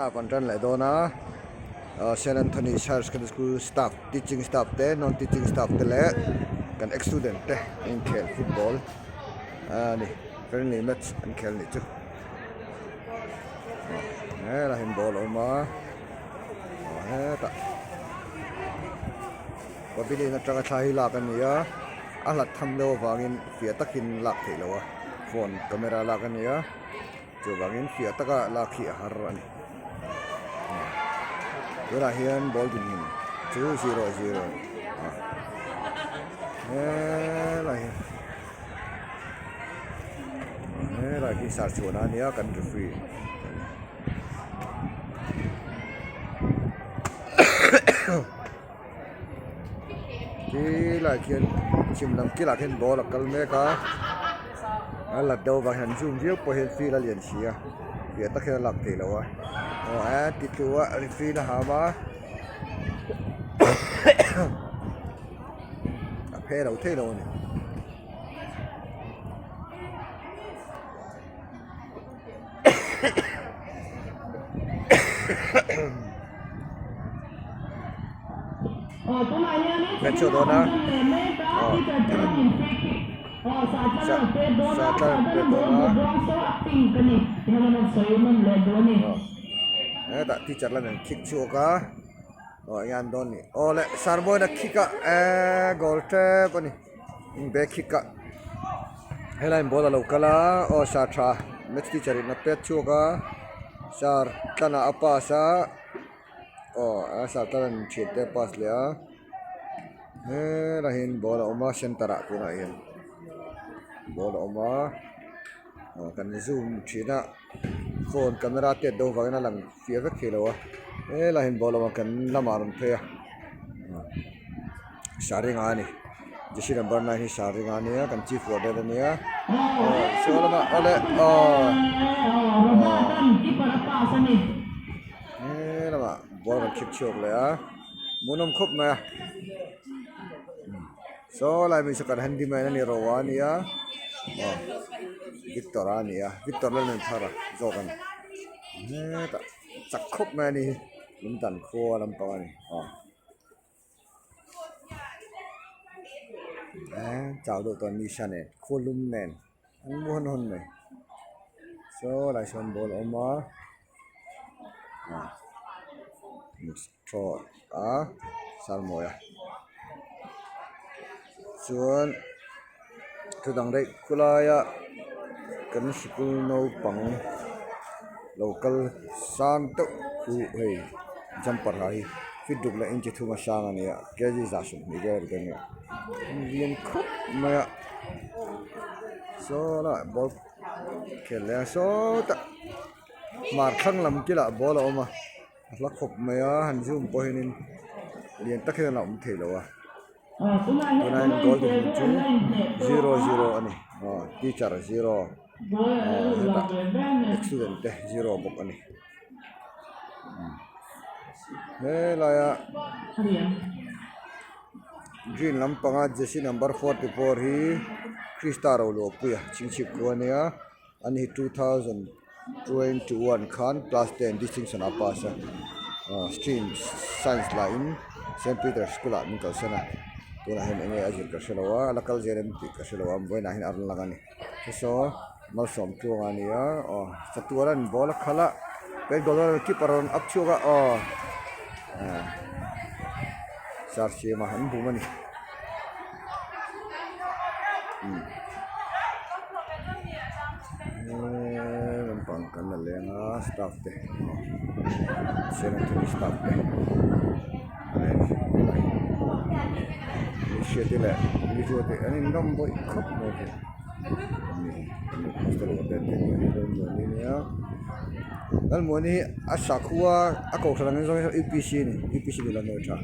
Content lại đó na Saint Anthony Higher Secondary School staff, teaching staff te, non-teaching staff te le kan ex-student te in khel football ni friendly match an khel ni chu ne la hin ball oma he ta ko bi ni na tanga thai la kan ya a lat tham lo wangin fia takin lak thei lo phone camera la kan ya chu wangin fia taka la khi har ani Ora hian ball din 2-0 la ki sar chona nia kan referee ki la khian chim lam ki la khian ball kal me ka ala do ba han zoom riu po hen fi la lian sia ya ta khe lak te lo wa ti tu wa referee na ha ba a phe đâu thế đâu nè Bên chỗ đó đó tak teacher lah kick juga yan don ni oleh sarboy na kick goal trap ni back kick helain bola lokala satra match teacher na pet juga sar kana apa sa sartan chete pas lia lahin bola oma sentara kuna yan bola oma kan zoom china phone camera te do wagna lang fia vek khelo lahin bola ma kan lamaron phe sharing ani jeshi number 9 hi sharing ani kan chief order ni so lama ole lama bola kick chok le munom khop ma so lai mi sakan handi ma ni rawani Victor ani Victor lan thara zokan ta chakhop ma ni lumtan kho lam pa ni chào đội toàn mission này kho lum nen an muon hon này so lai son bol oma thro salmoya chuan tu dang dei kulaya kan school no pang local san to khu hei jumper hai fit duk la in chi thuma sang ania keji za sum ni ger gen ya lian khop ma so la bol khele so ta mar khang lam ki la bol oma la khop ma ya han zoom po hinin lian ta khela lam thei lo wa tunain goal din 0-0 ani teacher 0 student 0 bok ani la ya green lampanga jersey number 44 hi Krista Rolo puya chingchip ko ania ani 2021 khan class 10 distinction apasa stream science line St. Peter School at Mikal Sena tuna hin enge ajir kaselawa lakal jeren ti kaselawa boy na hin arun lagani so mal som chuanga nia saturan bola khala pe dollar keeper up chuga sarchi ma han bumani lampang kan lenga staff te senatri staff te Shetila, itu ada, ini nombor ikut mungkin. Ini setelah ada ini ya. Dan muni asakua, aku sekarang ini UPC ni, UPC di London cah.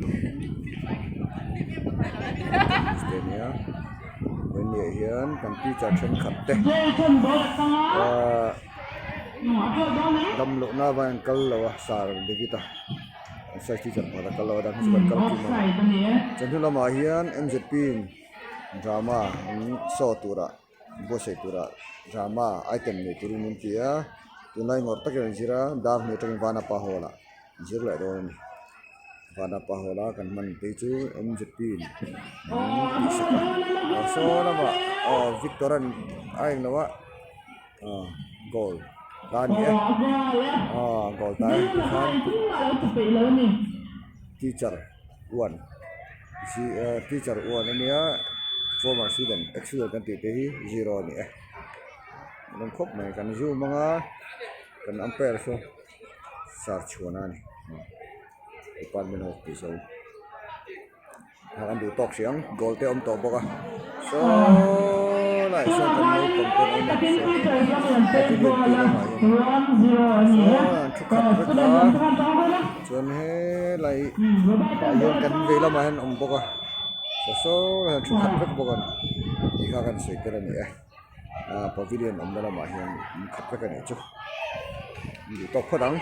Ini ya, ini hian, kanti cacing katte. Dam lukna bang kalau sar di kita. Saya teacher pada kalau ada sebat kalau cuma jadi lama hian MZP drama so tura bose tura drama item ni turun dia tunai ngor takin jira dak ni tang vana pa hola jir la do ni vana pa hola kan man te chu MJP ti saka so na ma victoran ai lawa goal dan ni goal ta kan teacher one si teacher one ni former student actual kan ti te hi 0 ni nang khop mai kan zu manga kan umpire so sar chuna ni department of so han du tok siang goal te om to boka so lai so kan mai pom pom ni chuan he lai yon kan vela ma han om boka so han thu khat vek bokan ni kha kan sei te ni pavilion om dala ma hian khat vek ani chu du tok phodang